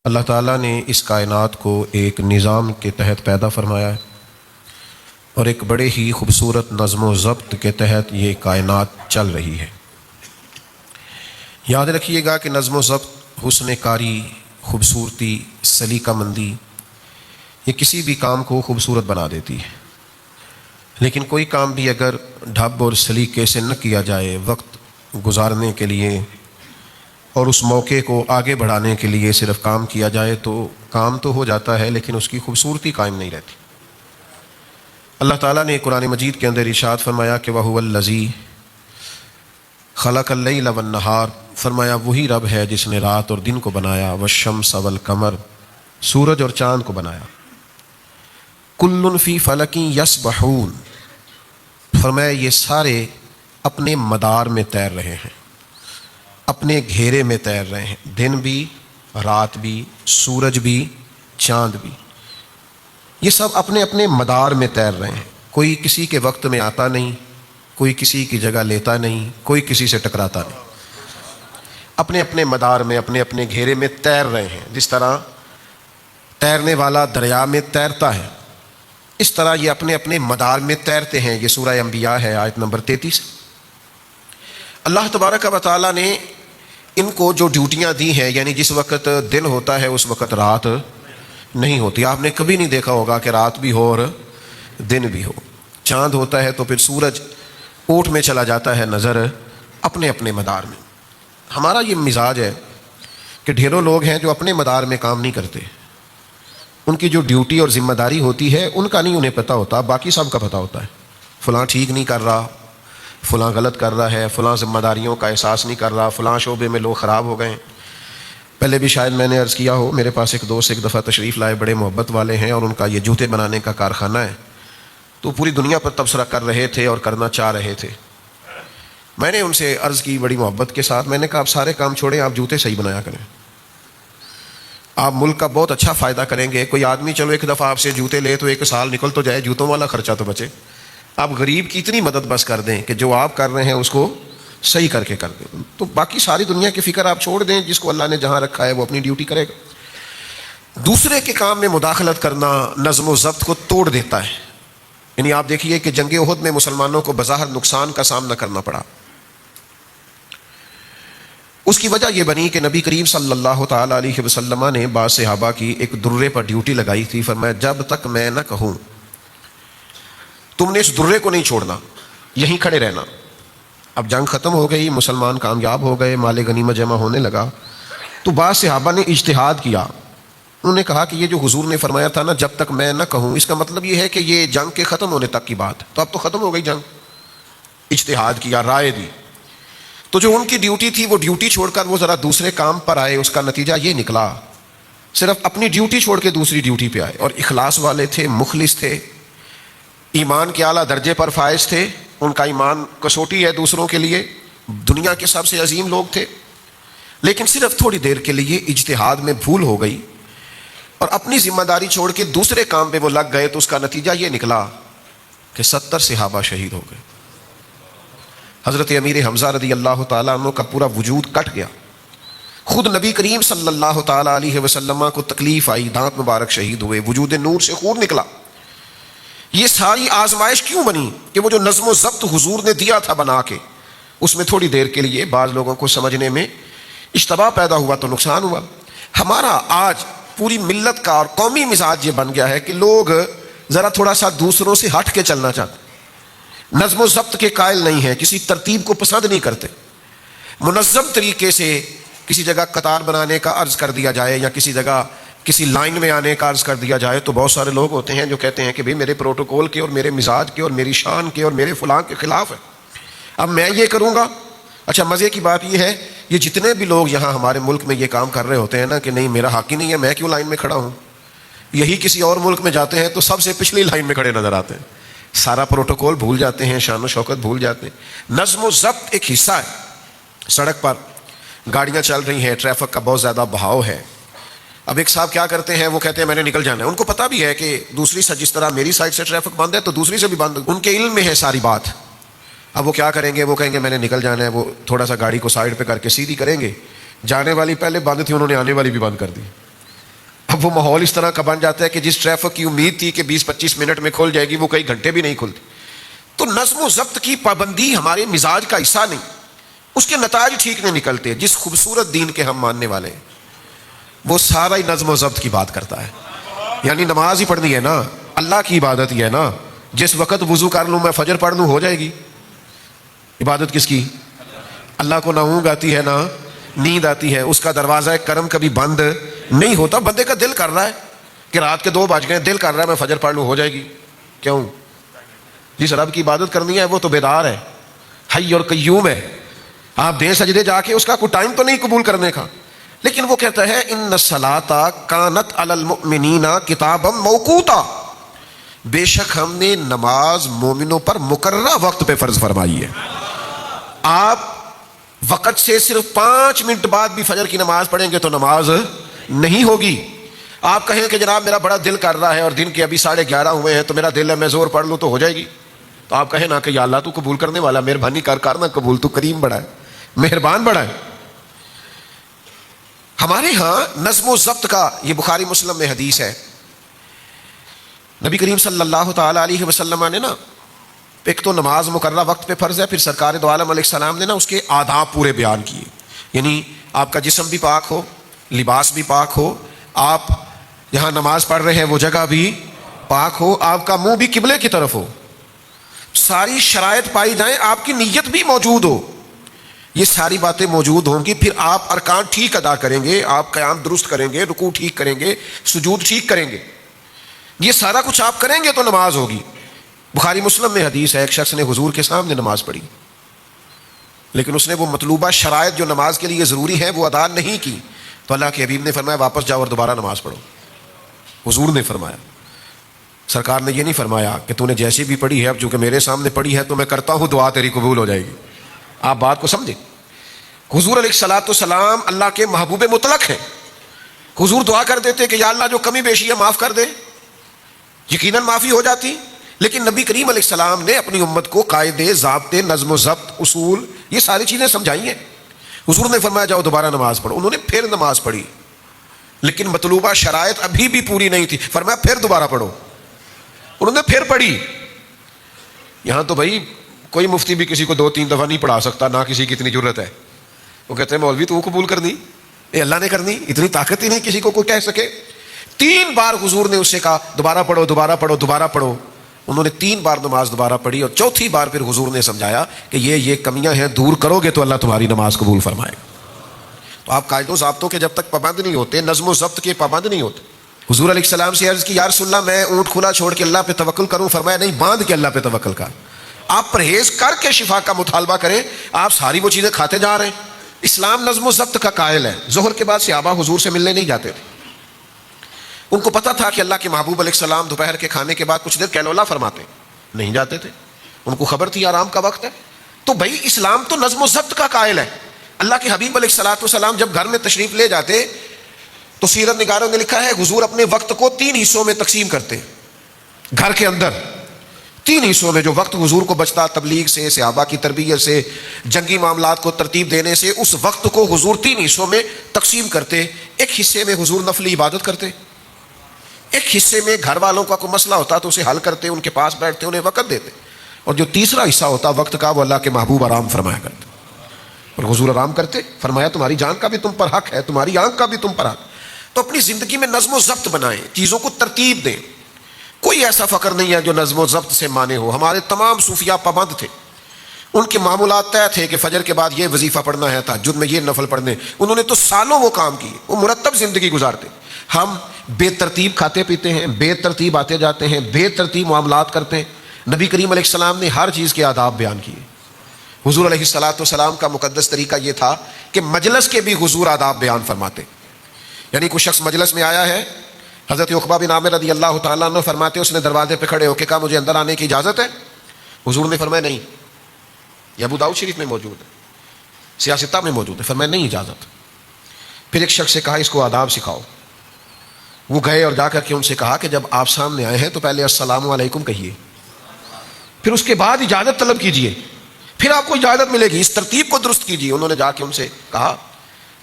اللہ تعالیٰ نے اس کائنات کو ایک نظام کے تحت پیدا فرمایا ہے اور ایک بڑے ہی خوبصورت نظم و ضبط کے تحت یہ کائنات چل رہی ہے۔ یاد رکھیے گا کہ نظم و ضبط، حسن کاری، خوبصورتی، سلیقہ مندی، یہ کسی بھی کام کو خوبصورت بنا دیتی ہے، لیکن کوئی کام بھی اگر ڈھب اور سلیقے سے نہ کیا جائے، وقت گزارنے کے لیے اور اس موقع کو آگے بڑھانے کے لیے صرف کام کیا جائے تو کام تو ہو جاتا ہے لیکن اس کی خوبصورتی قائم نہیں رہتی۔ اللہ تعالیٰ نے قرآن مجید کے اندر ارشاد فرمایا کہ وَهُوَ الَّذِي خَلَقَ اللَّيْلَ وَالنَّهَارَ، فرمایا وہی رب ہے جس نے رات اور دن کو بنایا، وَالشَّمْسَ وَالْقَمَرَ، سورج اور چاند کو بنایا، كُلٌّ فِي فَلَكٍ يَسْبَحُونَ، فرمایا یہ سارے اپنے مدار میں تیر رہے ہیں، اپنے گھیرے میں تیر رہے ہیں، دن بھی، رات بھی، سورج بھی، چاند بھی، یہ سب اپنے اپنے مدار میں تیر رہے ہیں، کوئی کسی کے وقت میں آتا نہیں، کوئی کسی کی جگہ لیتا نہیں، کوئی کسی سے ٹکراتا نہیں، اپنے اپنے مدار میں، اپنے اپنے گھیرے میں تیر رہے ہیں۔ جس طرح تیرنے والا دریا میں تیرتا ہے، اس طرح یہ اپنے اپنے مدار میں تیرتے ہیں۔ یہ سورہ انبیاء ہے، آیت نمبر 33۔ اللہ تبارک و تعالیٰ نے ان کو جو ڈیوٹیاں دی ہیں، یعنی جس وقت دن ہوتا ہے اس وقت رات نہیں ہوتی، آپ نے کبھی نہیں دیکھا ہوگا کہ رات بھی ہو اور دن بھی ہو۔ چاند ہوتا ہے تو پھر سورج اوٹ میں چلا جاتا ہے نظر، اپنے اپنے مدار میں۔ ہمارا یہ مزاج ہے کہ ڈھیروں لوگ ہیں جو اپنے مدار میں کام نہیں کرتے، ان کی جو ڈیوٹی اور ذمہ داری ہوتی ہے ان کا نہیں انہیں پتہ ہوتا، باقی سب کا پتہ ہوتا ہے۔ فلاں ٹھیک نہیں کر رہا، فلاں غلط کر رہا ہے، فلاں ذمہ داریوں کا احساس نہیں کر رہا، فلاں شعبے میں لوگ خراب ہو گئے ہیں۔ پہلے بھی شاید میں نے عرض کیا ہو، میرے پاس ایک دوست ایک دفعہ تشریف لائے، بڑے محبت والے ہیں اور ان کا یہ جوتے بنانے کا کارخانہ ہے، تو پوری دنیا پر تبصرہ کر رہے تھے اور کرنا چاہ رہے تھے۔ میں نے ان سے عرض کی بڑی محبت کے ساتھ، میں نے کہا آپ سارے کام چھوڑیں، آپ جوتے صحیح بنایا کریں، آپ ملک کا بہت اچھا فائدہ کریں گے۔ کوئی آدمی چلو ایک دفعہ آپ سے جوتے لے تو ایک سال نکل تو جائے، جوتوں والا خرچہ تو بچے۔ آپ غریب کی اتنی مدد بس کر دیں کہ جو آپ کر رہے ہیں اس کو صحیح کر کے کر دیں، تو باقی ساری دنیا کی فکر آپ چھوڑ دیں، جس کو اللہ نے جہاں رکھا ہے وہ اپنی ڈیوٹی کرے گا۔ دوسرے کے کام میں مداخلت کرنا نظم و ضبط کو توڑ دیتا ہے۔ یعنی آپ دیکھیے کہ جنگ احد میں مسلمانوں کو بظاہر نقصان کا سامنا کرنا پڑا، اس کی وجہ یہ بنی کہ نبی کریم صلی اللہ تعالی علیہ وسلم نے بعض صحابہ کی ایک درے پر ڈیوٹی لگائی تھی، فرمایا جب تک میں نہ کہوں تم نے اس درے کو نہیں چھوڑنا، یہیں کھڑے رہنا۔ اب جنگ ختم ہو گئی، مسلمان کامیاب ہو گئے، مال غنیمت جمع ہونے لگا، تو بعض صحابہ نے اجتہاد کیا، انہوں نے کہا کہ یہ جو حضور نے فرمایا تھا نا جب تک میں نہ کہوں، اس کا مطلب یہ ہے کہ یہ جنگ کے ختم ہونے تک کی بات، تو اب تو ختم ہو گئی جنگ۔ اجتہاد کیا، رائے دی، تو جو ان کی ڈیوٹی تھی وہ ڈیوٹی چھوڑ کر وہ ذرا دوسرے کام پر آئے، اس کا نتیجہ یہ نکلا صرف اپنی ڈیوٹی چھوڑ کے دوسری ڈیوٹی پہ آئے، اور اخلاص والے تھے، مخلص تھے، ایمان کے اعلیٰ درجے پر فائز تھے، ان کا ایمان کسوٹی ہے دوسروں کے لیے، دنیا کے سب سے عظیم لوگ تھے، لیکن صرف تھوڑی دیر کے لیے اجتہاد میں بھول ہو گئی اور اپنی ذمہ داری چھوڑ کے دوسرے کام پہ وہ لگ گئے، تو اس کا نتیجہ یہ نکلا کہ 70 صحابہ شہید ہو گئے۔ حضرت امیر حمزہ رضی اللہ تعالیٰ عنہ کا پورا وجود کٹ گیا، خود نبی کریم صلی اللہ تعالیٰ علیہ وسلم کو تکلیف آئی، دانت مبارک شہید ہوئے، وجود نور سے خون نکلا۔ یہ ساری آزمائش کیوں بنی کہ وہ جو نظم و ضبط حضور نے دیا تھا بنا کے، اس میں تھوڑی دیر کے لیے بعض لوگوں کو سمجھنے میں اشتباہ پیدا ہوا تو نقصان ہوا۔ ہمارا آج پوری ملت کا اور قومی مزاج یہ بن گیا ہے کہ لوگ ذرا تھوڑا سا دوسروں سے ہٹ کے چلنا چاہتے، نظم و ضبط کے قائل نہیں ہیں، کسی ترتیب کو پسند نہیں کرتے۔ منظم طریقے سے کسی جگہ قطار بنانے کا عرض کر دیا جائے یا کسی جگہ کسی لائن میں آنے کا عرض کر دیا جائے تو بہت سارے لوگ ہوتے ہیں جو کہتے ہیں کہ بھئی میرے پروٹوکول کے اور میرے مزاج کے اور میری شان کے اور میرے فلاں کے خلاف ہے، اب میں یہ کروں گا۔ اچھا مزے کی بات یہ ہے، یہ جتنے بھی لوگ یہاں ہمارے ملک میں یہ کام کر رہے ہوتے ہیں نا کہ نہیں میرا حق ہی نہیں ہے، میں کیوں لائن میں کھڑا ہوں، یہی کسی اور ملک میں جاتے ہیں تو سب سے پچھلی لائن میں کھڑے نظر آتے ہیں، سارا پروٹوکول بھول جاتے ہیں، شان و شوکت بھول جاتے ہیں۔ نظم و ضبط ایک حصہ ہے۔ سڑک پر گاڑیاں چل رہی ہیں، ٹریفک کا بہت زیادہ بہاؤ ہے، اب ایک صاحب کیا کرتے ہیں، وہ کہتے ہیں میں نے نکل جانا ہے، ان کو پتہ بھی ہے کہ دوسری سے جس طرح میری سائڈ سے ٹریفک بند ہے تو دوسری سے بھی بند، ان کے علم میں ہے ساری بات۔ اب وہ کیا کریں گے، وہ کہیں گے میں نے نکل جانا ہے، وہ تھوڑا سا گاڑی کو سائڈ پہ کر کے سیدھی کریں گے، جانے والی پہلے بند تھی انہوں نے آنے والی بھی بند کر دی، اب وہ ماحول اس طرح کا بن جاتا ہے کہ جس ٹریفک کی امید تھی کہ 20-25 منٹ میں کھل جائے گی وہ کئی گھنٹے بھی نہیں کھلتی. تو نظم و ضبط کی پابندی ہمارے مزاج کا حصہ نہیں, اس کے نتائج ٹھیک نہیں نکلتے. جس خوبصورت دین کے ہم ماننے والے ہیں وہ سارا ہی نظم و ضبط کی بات کرتا ہے. یعنی نماز ہی پڑھنی ہے نا, اللہ کی عبادت ہی ہے نا. جس وقت وضو کر لوں میں فجر پڑھ لوں ہو جائے گی. عبادت کس کی؟ اللہ کو نہ اونگ آتی ہے نہ نیند آتی ہے, اس کا دروازہ کرم کبھی بند نہیں ہوتا. بندے کا دل کر رہا ہے کہ رات کے 2 بج گئے, دل کر رہا ہے میں فجر پڑھ لوں ہو جائے گی. کیوں؟ جس رب کی عبادت کرنی ہے وہ تو بیدار ہے, حی اور قیوم ہے. آپ دیں سجدے جا کے, اس کا کوئی ٹائم تو نہیں قبول کرنے کا. لیکن وہ کہتا ہے ان الصلاۃ کانت علی المؤمنین کتابا موقوتا, بے شک ہم نے نماز مومنوں پر مقررہ وقت پہ فرض فرمائی ہے. آپ وقت سے صرف 5 منٹ بعد بھی فجر کی نماز پڑھیں گے تو نماز نہیں ہوگی. آپ کہیں کہ جناب میرا بڑا دل کر رہا ہے اور دن کے ابھی 11:30 ہوئے ہیں تو میرا دل ہے میں زور پڑھ لوں تو ہو جائے گی. تو آپ کہیں نا کہ یا اللہ تو قبول کرنے والا, مہربانی کر نہ قبول, تو کریم بڑا ہے, مہربان بڑا ہے. ہمارے ہاں نظم و ضبط کا, یہ بخاری مسلم میں حدیث ہے, نبی کریم صلی اللہ تعالی علیہ وسلم نے نا, ایک تو نماز مقررہ وقت پہ فرض ہے, پھر سرکار دو عالم علیہ السلام نے نا اس کے آداب پورے بیان کیے. یعنی آپ کا جسم بھی پاک ہو, لباس بھی پاک ہو, آپ جہاں نماز پڑھ رہے ہیں وہ جگہ بھی پاک ہو, آپ کا منہ بھی قبلے کی طرف ہو, ساری شرائط پائی جائیں, آپ کی نیت بھی موجود ہو. یہ ساری باتیں موجود ہوں گی, پھر آپ ارکان ٹھیک ادا کریں گے, آپ قیام درست کریں گے, رکوع ٹھیک کریں گے, سجود ٹھیک کریں گے. یہ سارا کچھ آپ کریں گے تو نماز ہوگی. بخاری مسلم میں حدیث ہے, ایک شخص نے حضور کے سامنے نماز پڑھی لیکن اس نے وہ مطلوبہ شرائط جو نماز کے لیے ضروری ہے وہ ادا نہیں کی. تو اللہ کے حبیب نے فرمایا واپس جاؤ اور دوبارہ نماز پڑھو. حضور نے فرمایا, سرکار نے یہ نہیں فرمایا کہ تو نے جیسی بھی پڑھی ہے اب چونکہ میرے سامنے پڑھی ہے تو میں کرتا ہوں دعا تیری قبول ہو جائے گی. آپ بات کو سمجھیں. حضور علیہ الصلوۃ والسلام اللہ کے محبوب مطلق ہیں. حضور دعا کر دیتے کہ یا اللہ جو کمی بیشی ہے معاف کر دے, یقیناً معافی ہو جاتی. لیکن نبی کریم علیہ السلام نے اپنی امت کو قاعدے, ضابطے, نظم و ضبط, اصول, یہ ساری چیزیں سمجھائی ہیں. حضور نے فرمایا جاؤ دوبارہ نماز پڑھو. انہوں نے پھر نماز پڑھی لیکن مطلوبہ شرائط ابھی بھی پوری نہیں تھی. فرمایا پھر دوبارہ پڑھو. انہوں نے پھر پڑھی. یہاں تو بھائی کوئی مفتی بھی کسی کو 2-3 دفعہ نہیں پڑھا سکتا, نہ کسی کی اتنی ضرورت ہے. وہ کہتے ہیں مولوی تو قبول کرنی, یہ اللہ نے کرنی, اتنی طاقت ہی نہیں کسی کو کوئی کہہ سکے. 3 بار حضور نے اس سے کہا دوبارہ پڑھو, دوبارہ پڑھو, دوبارہ پڑھو. انہوں نے 3 بار نماز دوبارہ پڑھی اور چوتھی بار پھر حضور نے سمجھایا کہ یہ کمیاں ہیں, دور کرو گے تو اللہ تمہاری نماز قبول فرمائے. تو آپ قاعدوں ضابطوں کے جب تک پابند نہیں ہوتے, نظم و ضبط کے پابند نہیں ہوتے. حضور علیہ السلام سے عرض کی یا رسول اللہ میں اونٹ کھلا چھوڑ کے اللہ پہ توکل کروں. فرمایا نہیں, باندھ کے اللہ پہ توکل کر. آپ پرہیز کر کے شفا کا مطالبہ کریں, آپ ساری وہ چیزیں کھاتے جا رہے ہیں. اسلام نظم و ضبط کا قائل ہے. ظہر کے بعد صحابہ حضور سے ملنے نہیں جاتے تھے. ان کو پتا تھا کہ اللہ کے محبوب علیہ السلام دوپہر کے کھانے کے بعد کچھ دیر کیلولا فرماتے, نہیں جاتے تھے. ان کو خبر تھی آرام کا وقت ہے. تو بھائی اسلام تو نظم و ضبط کا قائل ہے. اللہ کے حبیب علیہ الصلوۃ والسلام جب گھر میں تشریف لے جاتے تو سیرت نگاروں نے لکھا ہے حضور اپنے وقت کو 3 حصوں میں تقسیم کرتے. گھر کے اندر 3 حصوں میں جو وقت حضور کو بچتا, تبلیغ سے, صحابہ کی تربیت سے, جنگی معاملات کو ترتیب دینے سے, اس وقت کو حضور 3 حصوں میں تقسیم کرتے. ایک حصے میں حضور نفلی عبادت کرتے, ایک حصے میں گھر والوں کا کوئی مسئلہ ہوتا تو اسے حل کرتے, ان کے پاس بیٹھتے, انہیں وقت دیتے, اور جو تیسرا حصہ ہوتا وقت کا وہ اللہ کے محبوب آرام فرمایا کرتے. اور حضور آرام کرتے. فرمایا تمہاری جان کا بھی تم پر حق ہے, تمہاری آنکھ کا بھی تم پر حق. تو اپنی زندگی میں نظم و ضبط بنائیں, چیزوں کو ترتیب دیں. کوئی ایسا فقر نہیں ہے جو نظم و ضبط سے مانے ہو. ہمارے تمام صوفیاء پابند تھے, ان کے معمولات طے تھے کہ فجر کے بعد یہ وظیفہ پڑھنا ہے, تہجد میں یہ نفل پڑھنے. انہوں نے تو سالوں وہ کام کیے, وہ مرتب زندگی گزارتے. ہم بے ترتیب کھاتے پیتے ہیں, بے ترتیب آتے جاتے ہیں, بے ترتیب معاملات کرتے ہیں. نبی کریم علیہ السلام نے ہر چیز کے آداب بیان کیے. حضور علیہ الصلوۃ والسلام کا مقدس طریقہ یہ تھا کہ مجلس کے بھی حضور آداب بیان فرماتے. یعنی کوئی شخص مجلس میں آیا ہے, حضرت عقبہ بن عامر رضی اللہ تعالیٰ عنہ فرماتے اس نے دروازے پہ کھڑے ہو کے کہا مجھے اندر آنے کی اجازت ہے؟ حضور نے فرمایا نہیں. یہ ابو داؤد شریف میں موجود ہے, سیاستہ میں موجود ہے. فرمایا نہیں اجازت. پھر ایک شخص سے کہا اس کو آداب سکھاؤ. وہ گئے اور جا کر کے ان سے کہا کہ جب آپ سامنے آئے ہیں تو پہلے السلام علیکم کہیے, پھر اس کے بعد اجازت طلب کیجیے, پھر آپ کو اجازت ملے گی. اس ترتیب کو درست کیجیے. انہوں نے جا کے ان سے کہا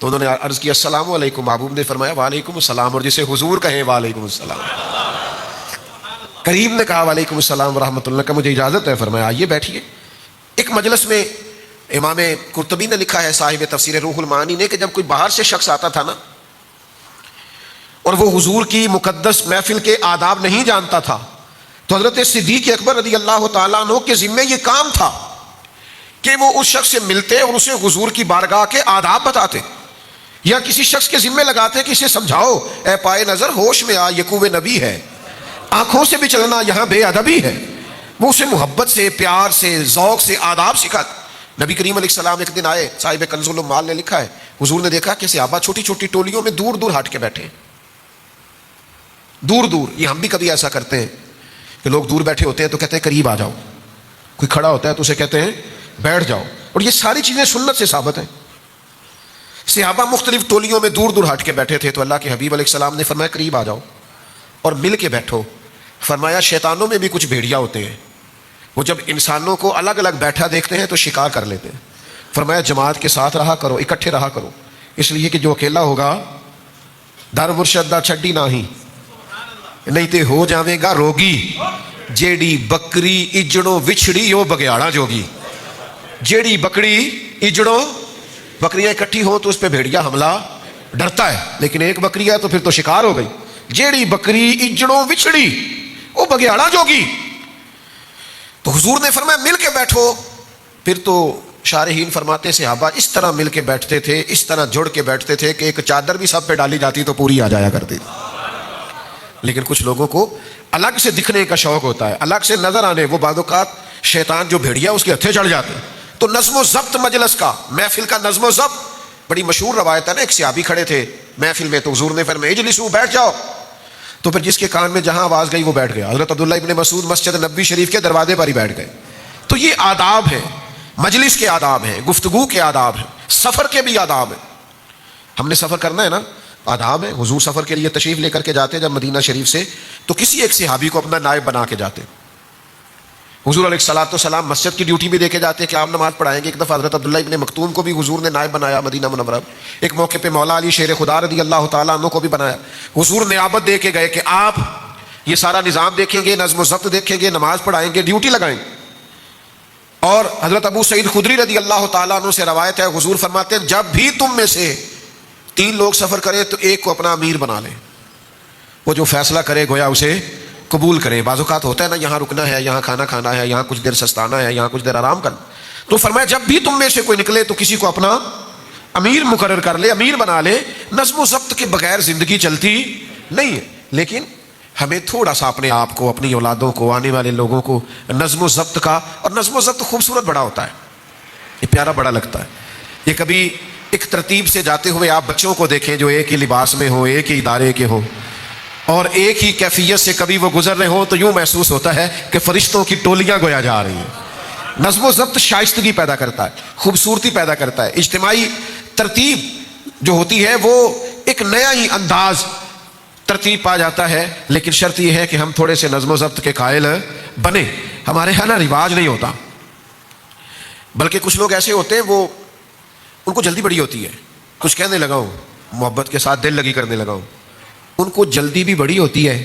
تو انہوں نے عرض کیا السلام علیکم. محبوب نے فرمایا وعلیکم السلام, اور جسے حضور کہیں وعلیکم السلام. کریم نے کہا وعلیکم السلام ورحمۃ اللہ کا مجھے اجازت ہے. فرمایا آئیے بیٹھیے. ایک مجلس میں امام قرطبی نے لکھا ہے, صاحب تفسیر روح المعانی نے, کہ جب کوئی باہر سے شخص آتا تھا نا اور وہ حضور کی مقدس محفل کے آداب نہیں جانتا تھا, تو حضرت صدیق اکبر رضی اللہ تعالیٰ عنہ کے ذمے یہ کام تھا کہ وہ اس شخص سے ملتے اور اسے حضور کی بارگاہ کے آداب بتاتے, یا کسی شخص کے ذمے لگاتے کہ اسے سمجھاؤ اے پائے نظر ہوش میں آ, یقوب نبی ہے, آنکھوں سے بھی چلنا یہاں بے ادبی ہے. وہ اسے محبت سے, پیار سے, ذوق سے آداب سکھاتے. نبی کریم علیہ السلام ایک دن آئے, صاحب کنز العمال نے لکھا ہے, حضور نے دیکھا کہ صحابہ چھوٹی چھوٹی ٹولیوں میں دور دور ہٹ کے بیٹھے, دور دور. یہ ہم بھی کبھی ایسا کرتے ہیں کہ لوگ دور بیٹھے ہوتے ہیں تو کہتے ہیں قریب آ جاؤ, کوئی کھڑا ہوتا ہے تو اسے کہتے ہیں بیٹھ جاؤ, اور یہ ساری چیزیں سنت سے ثابت ہیں. صحابہ مختلف ٹولیوں میں دور دور ہٹ کے بیٹھے تھے, تو اللہ کے حبیب علیہ السلام نے فرمایا قریب آ جاؤ اور مل کے بیٹھو. فرمایا شیطانوں میں بھی کچھ بھیڑیا ہوتے ہیں, وہ جب انسانوں کو الگ الگ بیٹھا دیکھتے ہیں تو شکار کر لیتے ہیں. فرمایا جماعت کے ساتھ رہا کرو, اکٹھے رہا کرو, اس لیے کہ جو اکیلا ہوگا در مرشد دا چھڈی نہیں, نہیں تے ہو جاوے گا روگی. جیڑی بکری اجڑوں وچھڑی وہ بگیاڑا جوگی. جیڑی بکری اجڑوں, بکریاں اکٹھی ہوں تو اس پہ بھیڑیا حملہ ڈرتا ہے, لیکن ایک بکری ہے تو پھر تو شکار ہو گئی. جیڑی بکری اجڑوں وچھڑی وہ بگیاڑا جوگی. تو حضور نے فرمایا مل کے بیٹھو. پھر تو شارحین فرماتے صحابہ اس طرح مل کے بیٹھتے تھے, اس طرح جڑ کے بیٹھتے تھے کہ ایک چادر بھی سب پہ ڈالی جاتی تو پوری آ جایا کرتی. لیکن کچھ لوگوں کو الگ سے دکھنے کا شوق ہوتا ہے, الگ سے نظر آنے. وہ بعض اوقات شیطان جو بھیڑیا اس کے ہتھے چڑھ جاتے ہیں. تو نظم و ضبط مجلس کا, محفل کا نظم و ضبط بڑی مشہور روایت ہے نا. ایک صحابی کھڑے تھے محفل میں, تو حضور نے فرمایا اجلسوا, بیٹھ جاؤ. تو پھر جس کے کان میں جہاں آواز گئی وہ بیٹھ گیا. حضرت عبداللہ ابن مسعود مسجد نبوی شریف کے دروازے پر ہی بیٹھ گئے. تو یہ آداب ہیں, مجلس کے آداب ہیں, گفتگو کے آداب ہیں, سفر کے بھی آداب ہیں. ہم نے سفر کرنا ہے نا, آداب ہے. حضور سفر کے لیے تشریف لے کر کے جاتے جب مدینہ شریف سے, تو کسی ایک صحابی کو اپنا نائب بنا کے جاتے. حضور علیہ الصلوۃ والسلام مسجد کی ڈیوٹی بھی دے کے جاتے کہ آپ نماز پڑھائیں گے. ایک دفعہ حضرت عبداللہ ابن مکتوم کو بھی حضور نے نائب بنایا مدینہ منورہ. ایک موقع پہ مولا علی شیر خدا رضی اللہ تعالیٰ عنہ کو بھی بنایا. حضور نیابت دے کے گئے کہ آپ یہ سارا نظام دیکھیں گے, نظم و ضبط دیکھیں گے, نماز پڑھائیں گے, ڈیوٹی لگائیں گے. اور حضرت ابو سعید خدری رضی اللہ تعالیٰ عنہ سے روایت ہے, حضور فرماتے ہیں جب بھی تم میں سے 3 لوگ سفر کریں تو ایک کو اپنا امیر بنا لیں, وہ جو فیصلہ کرے گویا اسے قبول کریں. بعض اوقات ہوتا ہے نا, یہاں رکنا ہے, یہاں کھانا کھانا ہے, یہاں کچھ دیر سستانا ہے, یہاں کچھ دیر آرام کرنا. تو فرمایا جب بھی تم میں سے کوئی نکلے تو کسی کو اپنا امیر مقرر کر لے, امیر بنا لے. نظم و ضبط کے بغیر زندگی چلتی نہیں ہے. لیکن ہمیں تھوڑا سا اپنے آپ کو, اپنی اولادوں کو, آنے والے لوگوں کو نظم و ضبط کا, اور نظم و ضبط خوبصورت بڑا ہوتا ہے, یہ پیارا بڑا لگتا ہے. یہ کبھی ایک ترتیب سے جاتے ہوئے آپ بچوں کو دیکھیں جو ایک ہی لباس میں ہوں, ایک ہی ادارے کے ہوں, اور ایک ہی کیفیت سے کبھی وہ گزر رہے ہوں, تو یوں محسوس ہوتا ہے کہ فرشتوں کی ٹولیاں گویا جا رہی ہیں. نظم و ضبط شائستگی پیدا کرتا ہے, خوبصورتی پیدا کرتا ہے. اجتماعی ترتیب جو ہوتی ہے وہ ایک نیا ہی انداز ترتیب پا جاتا ہے. لیکن شرط یہ ہے کہ ہم تھوڑے سے نظم و ضبط کے قائل بنے. ہمارے یہاں نا رواج نہیں ہوتا, بلکہ کچھ لوگ ایسے ہوتے ہیں وہ ان کو جلدی بڑی ہوتی ہے. کچھ کہنے لگا ہوں, محبت کے ساتھ دل لگی کرنے لگا ہوں, ان کو جلدی بھی بڑی ہوتی ہے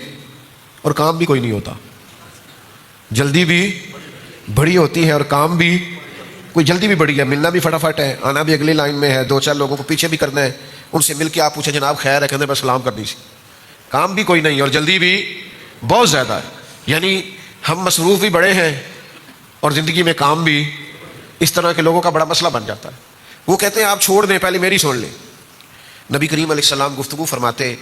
اور کام بھی کوئی نہیں ہوتا. جلدی بھی بڑی ہوتی ہے اور کام بھی کوئی, جلدی بھی بڑی ہے, ملنا بھی فٹافٹ ہے, آنا بھی اگلی لائن میں ہے, 2-4 لوگوں کو پیچھے بھی کرنا ہے, ان سے مل کے آپ پوچھیں جناب خیر ہے, کہتے بس سلام کرنی سی. کام بھی کوئی نہیں اور جلدی بھی بہت زیادہ ہے. یعنی ہم مصروف بھی بڑے ہیں اور زندگی میں کام بھی. اس طرح کے لوگوں کا بڑا مسئلہ بن جاتا ہے. وہ کہتے ہیں آپ چھوڑ دیں, پہلے میری سن لیں. نبی کریم علیہ السلام گفتگو فرماتے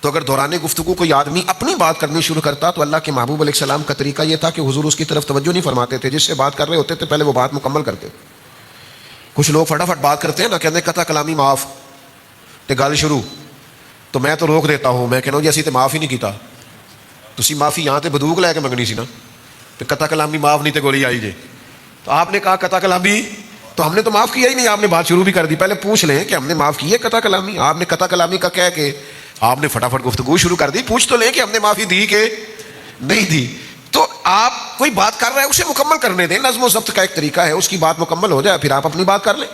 تو اگر دوران گفتگو کوئی آدمی اپنی بات کرنی شروع کرتا تو اللہ کے محبوب علیہ السلام کا طریقہ یہ تھا کہ حضور اس کی طرف توجہ نہیں فرماتے تھے. جس سے بات کر رہے ہوتے تھے پہلے وہ بات مکمل کرتے. کچھ لوگ فٹافٹ بات کرتے ہیں نا, کہتے ہیں قطع کلامی معاف تے گل شروع, تو میں تو روک دیتا ہوں. میں کہنا جی اسی تے معاف ہی نہیں کیتا, تسی معافی یہاں تے بندوق لے کے منگنی سی نا, تے قطع کلامی معاف نہیں تے گولی آئی جے. تو آپ نے کہا قطع کلامی, تو ہم نے تو معاف کیا ہی نہیں, آپ نے بات شروع بھی کر دی. پہلے پوچھ لیں کہ ہم نے معاف کی ہے قطع کلامی. آپ نے قطع کلامی کا کہہ کے آپ نے فٹافٹ گفتگو شروع کر دی. پوچھ تو لیں کہ ہم نے معافی دی کہ نہیں دی. تو آپ کوئی بات کر رہے ہیں اسے مکمل کرنے دیں. نظم و ضبط کا ایک طریقہ ہے, اس کی بات مکمل ہو جائے پھر آپ اپنی بات کر لیں.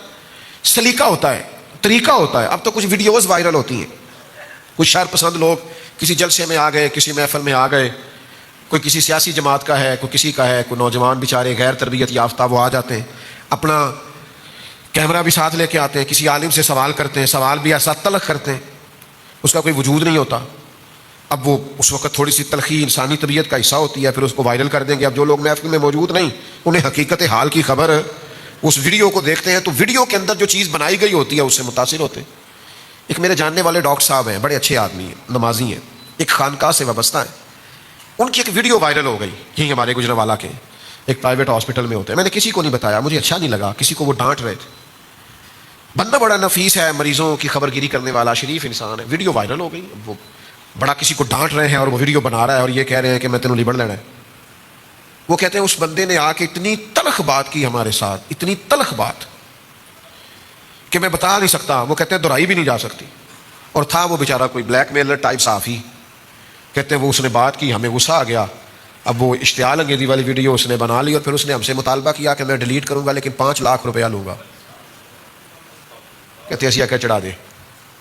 سلیقہ ہوتا ہے, طریقہ ہوتا ہے. اب تو کچھ ویڈیوز وائرل ہوتی ہیں, کچھ شر پسند لوگ کسی جلسے میں آ گئے, کسی محفل میں آ گئے, کوئی کسی سیاسی جماعت کا ہے, کوئی کسی کا ہے, کوئی نوجوان بیچارے غیر تربیت یافتہ وہ آ جاتے ہیں, اپنا کیمرہ بھی ساتھ لے کے آتے ہیں, کسی عالم سے سوال کرتے ہیں, سوال بھی ایسا تلخ کرتے ہیں اس کا کوئی وجود نہیں ہوتا. اب وہ اس وقت تھوڑی سی تلخی انسانی طبیعت کا حصہ ہوتی ہے, پھر اس کو وائرل کر دیں گے. اب جو لوگ محفل میں موجود نہیں انہیں حقیقت حال کی خبر اس ویڈیو کو دیکھتے ہیں تو ویڈیو کے اندر جو چیز بنائی گئی ہوتی ہے اس سے متاثر ہوتے ہیں. ایک میرے جاننے والے ڈاکٹر صاحب ہیں, بڑے اچھے آدمی ہیں, نمازی ہیں, ایک خانقاہ سے وابستہ ہیں. ان کی ایک ویڈیو وائرل ہو گئی یہیں ہمارے گجرانوالہ کے ایک پرائیویٹ ہاسپٹل میں ہوتے ہیں. میں نے کسی کو نہیں بتایا, مجھے اچھا نہیں لگا, کسی کو وہ ڈانٹ رہے تھے. بندہ بڑا نفیس ہے, مریضوں کی خبر گیری کرنے والا شریف انسان ہے. ویڈیو وائرل ہو گئی, وہ بڑا کسی کو ڈانٹ رہے ہیں اور وہ ویڈیو بنا رہا ہے اور یہ کہہ رہے ہیں کہ میں تینوں لبڑ لینا ہے. وہ کہتے ہیں اس بندے نے آ کے اتنی تلخ بات کی ہمارے ساتھ, اتنی تلخ بات کہ میں بتا نہیں سکتا. وہ کہتے ہیں دہرائی بھی نہیں جا سکتی. اور تھا وہ بیچارہ کوئی بلیک میلر ٹائپ صحافی. کہتے ہیں وہ اس نے بات کی, ہمیں غصہ آ گیا. اب وہ اشتعال انگیزی والی ویڈیو اس نے بنا لی اور پھر اس نے ہم سے مطالبہ کیا کہ میں ڈیلیٹ کروں گا لیکن 5 لاکھ روپیہ لوں گا. کہتے ہیں ایسی آ کے چڑھا دے,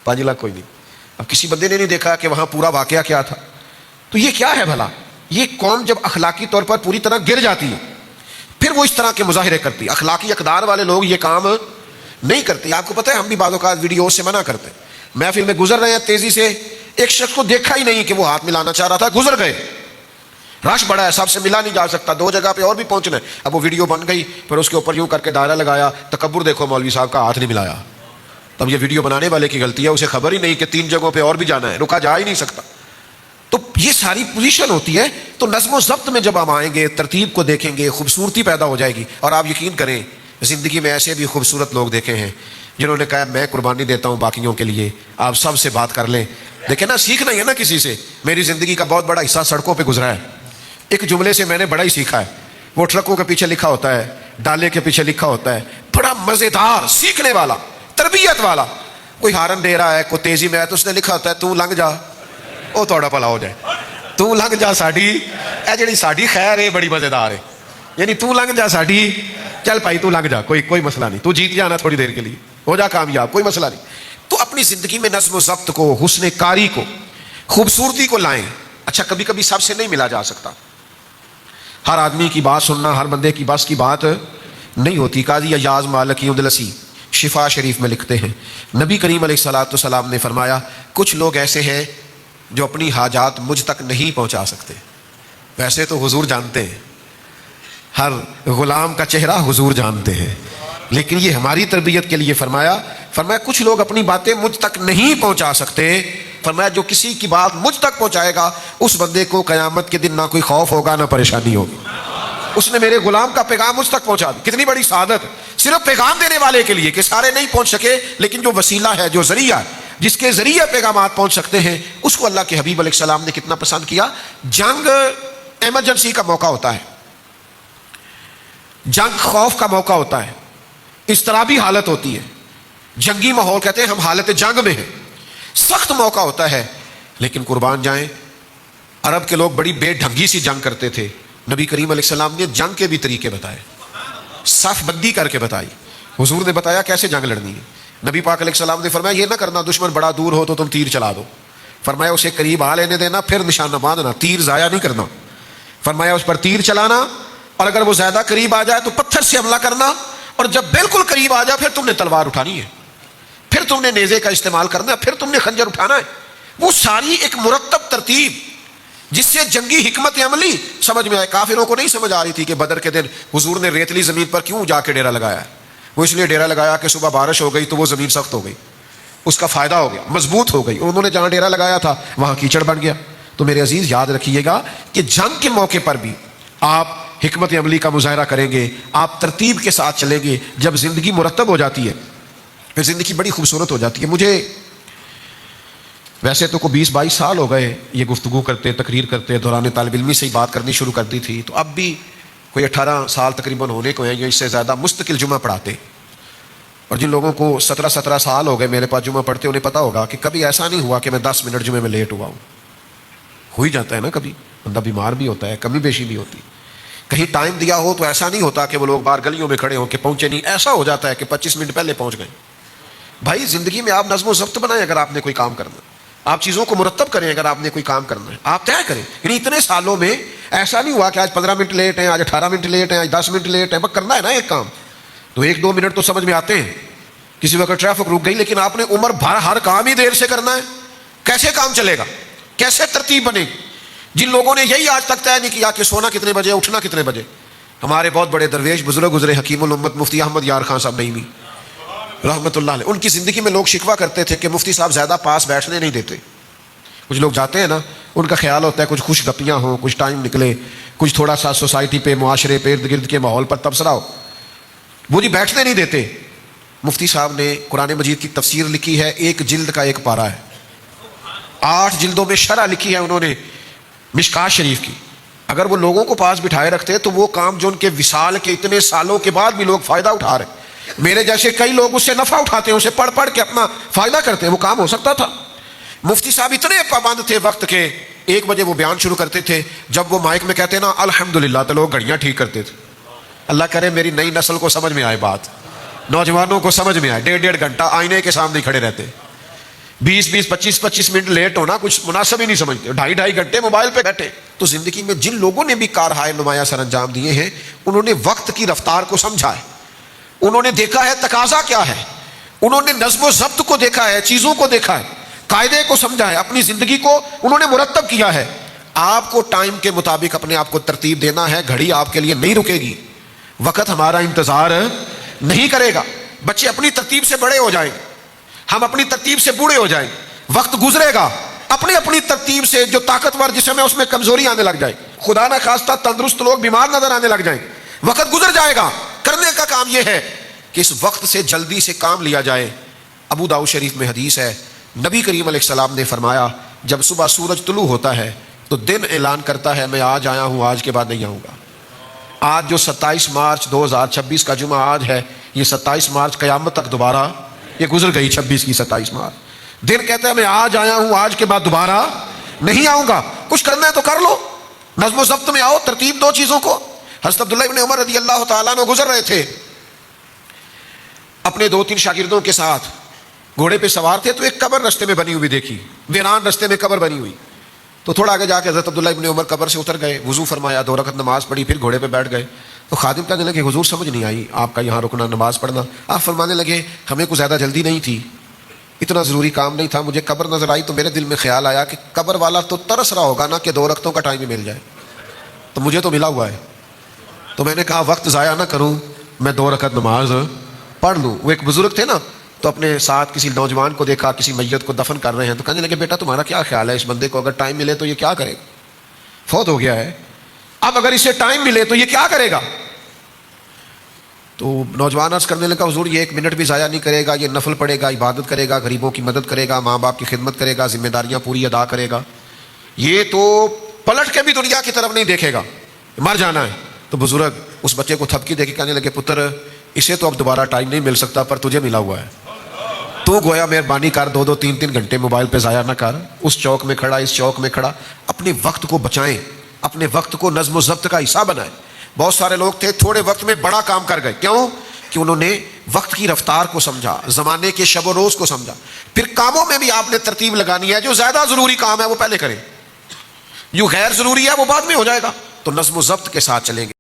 5 لاکھ کوئی نہیں. اب کسی بندے نے نہیں دیکھا کہ وہاں پورا واقعہ کیا تھا. تو یہ کیا ہے بھلا؟ یہ قوم جب اخلاقی طور پر پوری طرح گر جاتی ہے پھر وہ اس طرح کے مظاہرے کرتی ہے. اخلاقی اقدار والے لوگ یہ کام نہیں کرتے. آپ کو پتہ ہے ہم بھی بعض اوقات ویڈیو سے منع کرتے ہیں. محفل میں گزر رہے ہیں تیزی سے, ایک شخص کو دیکھا ہی نہیں کہ وہ ہاتھ ملانا چاہ رہا تھا, گزر گئے. رش بڑا ہے, سب سے ملا نہیں جا سکتا, 2 جگہ پہ اور بھی پہنچنا ہے. اب وہ ویڈیو بن گئی, پھر اس کے اوپر یوں کر کے دائرہ لگایا, تکبر دیکھو مولوی صاحب کا, ہاتھ نہیں ملایا. تب یہ ویڈیو بنانے والے کی غلطی ہے, اسے خبر ہی نہیں کہ 3 جگہوں پہ اور بھی جانا ہے, رکا جا ہی نہیں سکتا. تو یہ ساری پوزیشن ہوتی ہے. تو نظم و ضبط میں جب ہم آئیں گے, ترتیب کو دیکھیں گے, خوبصورتی پیدا ہو جائے گی. اور آپ یقین کریں زندگی میں ایسے بھی خوبصورت لوگ دیکھے ہیں جنہوں نے کہا میں قربانی دیتا ہوں باقیوں کے لیے, آپ سب سے بات کر لیں. دیکھیں نا, سیکھنا ہی ہے نا کسی سے. میری زندگی کا بہت بڑا حصہ سڑکوں پہ گزرا ہے. ایک جملے سے میں نے بڑا ہی سیکھا ہے. وہ ٹرکوں کے پیچھے لکھا ہوتا ہے, ڈالے کے پیچھے لکھا ہوتا ہے, بڑا مزیدار, سیکھنے والا, تربیت والا. کوئی ہارن دے رہا ہے, کوئی تیزی میں ہے, تو اس نے لکھا ہوتا ہے تو لنگ جا, وہ تھوڑا بھلا ہو جائے, تو لنگ جا ساڈی, اے جڑی ساڈی خیر ہے بڑی مزیدار ہے. یعنی تو لنگ جا ساڈی, چل بھائی تو لنگ جا, کوئی مسئلہ نہیں, تو جیت جانا تھوڑی دیر کے لیے, ہو جا کامیاب, کوئی مسئلہ نہیں. تو اپنی زندگی میں نظم و ضبط کو, حسن کاری کو, خوبصورتی کو لائیں. اچھا کبھی کبھی سب سے نہیں ملا جا سکتا, ہر آدمی کی بات سننا ہر بندے کی بس کی بات نہیں ہوتی. قاضی ایاز مالکی اندلسی شفا شریف میں لکھتے ہیں, نبی کریم علیہ الصلوۃ والسلام نے فرمایا کچھ لوگ ایسے ہیں جو اپنی حاجات مجھ تک نہیں پہنچا سکتے. ویسے تو حضور جانتے ہیں, ہر غلام کا چہرہ حضور جانتے ہیں, لیکن یہ ہماری تربیت کے لیے فرمایا کچھ لوگ اپنی باتیں مجھ تک نہیں پہنچا سکتے. فرمایا جو کسی کی بات مجھ تک پہنچائے گا اس بندے کو قیامت کے دن نہ کوئی خوف ہوگا نہ پریشانی ہوگی. اس نے میرے غلام کا پیغام مجھ تک پہنچا دی. کتنی بڑی سعادت, صرف پیغام دینے والے کے لیے, کہ سارے نہیں پہنچ سکے لیکن جو وسیلہ ہے, جو ذریعہ ہے, جس کے ذریعے پیغامات پہنچ سکتے ہیں, اس کو اللہ کے حبیب علیہ السلام نے کتنا پسند کیا. جنگ ایمرجنسی کا موقع ہوتا ہے, جنگ خوف کا موقع ہوتا ہے, اضطرابی حالت ہوتی ہے, جنگی ماحول, کہتے ہیں ہم حالت جنگ میں ہیں, سخت موقع ہوتا ہے. لیکن قربان جائیں عرب کے لوگ بڑی بے ڈھنگی سی جنگ کرتے تھے. نبی کریم علیہ السلام نے جنگ کے بھی طریقے بتائے, صف بندی کر کے بتائی. حضور نے بتایا کیسے جنگ لڑنی ہے. نبی پاک علیہ السلام نے فرمایا یہ نہ کرنا دشمن بڑا دور ہو تو تم تیر چلا دو. فرمایا اسے قریب آ لینے دینا, پھر نشانہ باندھنا, تیر ضائع نہیں کرنا. فرمایا اس پر تیر چلانا, اور اگر وہ زیادہ قریب آ جائے تو پتھر سے حملہ کرنا, اور جب بالکل قریب آ جائے پھر تم نے تلوار اٹھانی ہے, پھر تم نے نیزے کا استعمال کرنا ہے, پھر تم نے خنجر اٹھانا ہے. وہ ساری ایک مرتب ترتیب جس سے جنگی حکمت عملی سمجھ میں آئے. کافروں کو نہیں سمجھ آ رہی تھی کہ بدر کے دن حضور نے ریتلی زمین پر کیوں جا کے ڈیرا لگایا ہے. وہ اس لیے ڈیرا لگایا کہ صبح بارش ہو گئی تو وہ زمین سخت ہو گئی, اس کا فائدہ ہو گیا, مضبوط ہو گئی. انہوں نے جہاں ڈیرا لگایا تھا وہاں کیچڑ بن گیا. تو میرے عزیز یاد رکھیے گا کہ جنگ کے موقع پر بھی آپ حکمت عملی کا مظاہرہ کریں گے, آپ ترتیب کے ساتھ چلیں گے. جب زندگی مرتب ہو جاتی ہے پھر زندگی بڑی خوبصورت ہو جاتی ہے. مجھے ویسے تو کوئی 20-22 سال ہو گئے یہ گفتگو کرتے, تقریر کرتے, دوران طالب علمی سے ہی بات کرنی شروع کر دی تھی, تو اب بھی کوئی 18 سال تقریباً ہونے کو ہیں یا اس سے زیادہ مستقل جمعہ پڑھاتے. اور جن لوگوں کو 17 سال ہو گئے میرے پاس جمعہ پڑھتے, انہیں پتہ ہوگا کہ کبھی ایسا نہیں ہوا کہ میں 10 منٹ جمعے میں لیٹ ہوا ہوں. ہو ہی جاتا ہے نا, کبھی بندہ بیمار بھی ہوتا ہے, کمی بیشی بھی ہوتی. کہیں ٹائم دیا ہو تو ایسا نہیں ہوتا کہ وہ لوگ باہر گلیوں میں کھڑے ہو کے پہنچے نہیں, ایسا ہو جاتا ہے کہ 25 منٹ پہلے پہنچ گئے. بھائی زندگی میں آپ نظم و ضبط بنائیں اگر آپ نے کوئی کام کرنا ہے، آپ چیزوں کو مرتب کریں اگر آپ نے کوئی کام کرنا ہے، آپ طے کریں. یعنی اتنے سالوں میں ایسا نہیں ہوا کہ آج 15 منٹ لیٹ ہیں، آج 18 منٹ لیٹ ہیں، آج 10 منٹ لیٹ ہیں. بس کرنا ہے نا ایک کام تو 1-2 منٹ تو سمجھ میں آتے ہیں، کسی وقت ٹریفک رک گئی، لیکن آپ نے عمر بھر ہر کام ہی دیر سے کرنا ہے. کیسے کام چلے گا؟ کیسے ترتیب بنے گی؟ جن لوگوں نے یہی آج تک طے نہیں کیا کہ سونا کتنے بجے، اٹھنا کتنے بجے. ہمارے بہت بڑے درویش بزرگ گزرے، حکیم الامت مفتی احمد یار خان صاحب نعیمی رحمۃ اللہ علیہ. ان کی زندگی میں لوگ شکوہ کرتے تھے کہ مفتی صاحب زیادہ پاس بیٹھنے نہیں دیتے. کچھ لوگ جاتے ہیں نا، ان کا خیال ہوتا ہے کچھ خوش گپیاں ہوں، کچھ ٹائم نکلے، کچھ تھوڑا سا سوسائٹی پہ، معاشرے پہ، ارد گرد کے ماحول پر تبصرہ ہو. وہ جی بیٹھنے نہیں دیتے. مفتی صاحب نے قرآن مجید کی تفسیر لکھی ہے، 1 جلد کا 1 پارہ ہے. 8 جلدوں میں شرح لکھی ہے انہوں نے مشکات شریف کی. اگر وہ لوگوں کو پاس بٹھائے رکھتے تو وہ کام جو ان کے وصال کے اتنے سالوں کے بعد بھی لوگ فائدہ اٹھا رہے، میرے جیسے کئی لوگ اس سے نفع اٹھاتے ہیں، اسے پڑھ پڑھ کے اپنا فائدہ کرتے ہیں، وہ کام ہو سکتا تھا. مفتی صاحب اتنے پابند تھے وقت کے. 1 بجے وہ بیان شروع کرتے تھے، جب وہ مائک میں کہتے نا الحمدللہ تو لوگ گھڑیاں ٹھیک کرتے تھے. اللہ کرے میری نئی نسل کو سمجھ میں آئے بات، نوجوانوں کو سمجھ میں آئے. 1.5 گھنٹہ آئینے کے سامنے کھڑے رہتے، 20-20 25-25 منٹ لیٹ ہونا کچھ مناسب ہی نہیں سمجھتے، 2.5 گھنٹے موبائل پہ بیٹھے. تو زندگی میں جن لوگوں نے بھی کارہائے نمایاں سر انجام دیے ہیں، انہوں نے وقت کی رفتار کو سمجھا ہے، انہوں نے دیکھا ہے تقاضا کیا ہے، انہوں نے نظم و ضبط کو دیکھا ہے، چیزوں کو دیکھا ہے، قاعدے کو سمجھا ہے، اپنی زندگی کو انہوں نے مرتب کیا ہے. آپ کو ٹائم کے مطابق اپنے آپ کو ترتیب دینا ہے. گھڑی آپ کے لیے نہیں رکے گی، وقت ہمارا انتظار نہیں کرے گا. بچے اپنی ترتیب سے بڑے ہو جائیں گے، ہم اپنی ترتیب سے بوڑھے ہو جائیں گے. وقت گزرے گا اپنی اپنی ترتیب سے. جو طاقتور جسم ہے اس میں کمزوری آنے لگ جائے، خدا نہ خواستہ تندرست لوگ بیمار نظر آنے لگ جائیں. وقت گزر جائے گا. کرنے کا کام یہ ہے کہ اس وقت سے جلدی سے کام لیا جائے. ابو داؤد شریف میں حدیث ہے، نبی کریم علیہ السلام نے فرمایا جب صبح سورج طلوع ہوتا ہے تو دن اعلان کرتا ہے میں آج آیا ہوں، آج کے بعد نہیں آؤں گا. آج جو 27 مارچ 2026 کا جمعہ آج ہے، یہ 27 مارچ قیامت تک دوبارہ یہ گزر گئی. 26 کی 27 مارچ دن کہتا ہے میں آج آیا ہوں، آج کے بعد دوبارہ نہیں آؤں گا. کچھ کرنا ہے تو کر لو، نظم و ضبط میں آؤ، ترتیب دو چیزوں کو. حضرت عبداللہ ابن عمر رضی اللہ تعالیٰ عنہ گزر رہے تھے اپنے 2-3 شاگردوں کے ساتھ، گھوڑے پہ سوار تھے تو ایک قبر رستے میں بنی ہوئی دیکھی، ویران رستے میں قبر بنی ہوئی. تو تھوڑا آگے جا کے حضرت عبداللہ ابن عمر قبر سے اتر گئے، وضو فرمایا، 2 رکعت نماز پڑھی، پھر گھوڑے پہ بیٹھ گئے. تو خادم کہنے لگے حضور سمجھ نہیں آئی آپ کا یہاں رکنا، نماز پڑھنا. آپ فرمانے لگے ہمیں کوئی زیادہ جلدی نہیں تھی، اتنا ضروری کام نہیں تھا. مجھے قبر نظر آئی تو میرے دل میں خیال آیا کہ قبر والا تو ترس رہا ہوگا نا کہ 2 رکعتوں کا ٹائم ہی مل جائے، تو مجھے تو ملا ہوا ہے. تو میں نے کہا وقت ضائع نہ کروں، میں 2 رکعت نماز پڑھ لوں. وہ ایک بزرگ تھے نا، تو اپنے ساتھ کسی نوجوان کو دیکھا کسی میت کو دفن کر رہے ہیں، تو کہنے لگے بیٹا تمہارا کیا خیال ہے اس بندے کو اگر ٹائم ملے تو یہ کیا کرے گا؟ فوت ہو گیا ہے، اب اگر اسے ٹائم ملے تو یہ کیا کرے گا؟ تو نوجوان عرض کرنے لگا حضور یہ 1 منٹ بھی ضائع نہیں کرے گا، یہ نفل پڑھے گا، عبادت کرے گا، غریبوں کی مدد کرے گا، ماں باپ کی خدمت کرے گا، ذمہ داریاں پوری ادا کرے گا، یہ تو پلٹ کے بھی دنیا کی طرف نہیں دیکھے گا، مر جانا ہے. تو بزرگ اس بچے کو تھپکی دے کے کہنے لگے پتر اسے تو اب دوبارہ ٹائم نہیں مل سکتا پر تجھے ملا ہوا ہے، تو گویا مہربانی کر 2-2 3-3 گھنٹے موبائل پہ ضائع نہ کر. اس چوک میں کھڑا، اس چوک میں کھڑا، اپنے وقت کو بچائیں، اپنے وقت کو نظم و ضبط کا حصہ بنائیں. بہت سارے لوگ تھے تھوڑے وقت میں بڑا کام کر گئے، کیوں؟ کہ انہوں نے وقت کی رفتار کو سمجھا، زمانے کے شب و روز کو سمجھا. پھر کاموں میں بھی آپ نے ترتیب لگانی ہے، جو زیادہ ضروری کام ہے وہ پہلے کریں، جو غیر ضروری ہے وہ بعد میں ہو جائے گا. تو نظم و ضبط کے ساتھ چلیں گے.